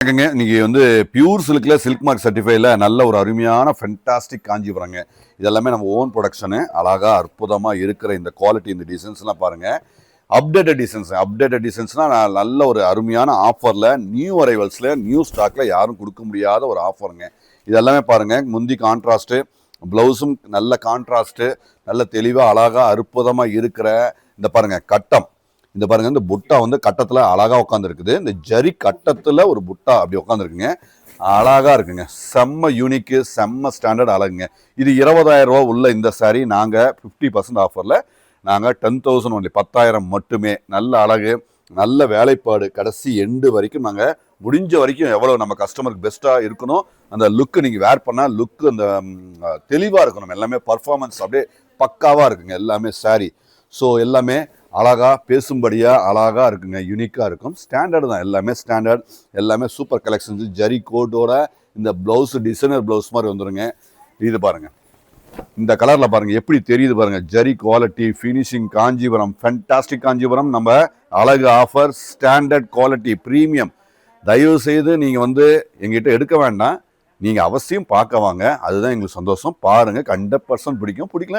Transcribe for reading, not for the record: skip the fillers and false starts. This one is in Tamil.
இன்னைக்கு வந்து பியூர் சில்க்ல சில்க் மார்க் சர்டிஃபைல நல்ல ஒரு அருமையான ஃபென்டாஸ்டிக் காஞ்சிபுரங்க. இதெல்லாமே நம்ம ஓன் ப்ரொடக்ஷனு. அழகா அற்புதமா இருக்கிற இந்த குவாலிட்டி, இந்த டிசைன்ஸ்லாம் பாருங்க. அப்டேட்டட் டிசைன்ஸ்னா நல்ல ஒரு அருமையான ஆஃபர்ல, நியூ அரைவல்ஸ்ல, நியூ ஸ்டாக்ல யாரும் கொடுக்க முடியாத ஒரு ஆஃபருங்க. இதெல்லாமே பாருங்க, முந்தி கான்ட்ராஸ்ட், பிளவுஸும் நல்ல கான்ட்ராஸ்ட், நல்ல தெளிவா அழகா அற்புதமா இருக்கிற இந்த பாருங்க கட்டம். இந்த பாருங்க, இந்த புட்டா வந்து கட்டத்துல அழகா உட்காந்துருக்குது. இந்த ஜரி கட்டத்துல ஒரு புட்டா அப்படி உட்காந்துருக்குங்க. அழகா இருக்குங்க. செம்ம யூனிக்கு, செம்ம ஸ்டாண்டர்ட் அழகுங்க. இது 20,000 ரூபா உள்ள இந்த சாரீ நாங்க 50% ஆஃபர்ல நாங்க 10,000 ஒன்லி, 10,000 மட்டுமே. நல்ல அழகு, நல்ல வேலைப்பாடு, கடைசி எண்டு வரைக்கும் நாங்க முடிஞ்ச வரைக்கும் எவ்வளவு நம்ம கஸ்டமருக்கு பெஸ்டா இருக்கணும், அந்த லுக் நீங்க வேர் பண்ணா லுக் அந்த தெளிவா இருக்கணும். எல்லாமே பர்ஃபார்மன்ஸ் அப்படியே பக்காவா இருக்குங்க எல்லாமே சாரீ. ஸோ எல்லாமே அழகா பேசும்படியா அழகா இருக்குங்க, யூனிக்கா இருக்கும். ஸ்டாண்டர்ட் தான், எல்லாமே ஸ்டாண்டர்ட், எல்லாமே சூப்பர் கலெக்ஷன்ஸ். ஜரி கோட்டோட இந்த பிளவுஸ் டிசைனர் பிளவுஸ் மாதிரி வந்துருங்க. இது பாருங்க, இந்த கலர்ல பாருங்க எப்படி தெரியுது பாருங்க. Zari quality, finishing, Kanchipuram, fantastic Kanchipuram. நம்ம அழகு ஆஃபர், ஸ்டாண்டர்ட் குவாலிட்டி, ப்ரீமியம். தயவு செய்து நீங்க வந்து எங்கிட்ட எடுக்க வேண்டாம், நீங்க அவசியம் பார்க்க வாங்க. அதுதான் எங்களுக்கு சந்தோஷம். பாருங்க, 100% பிடிக்கும். பிடிக்கலாம்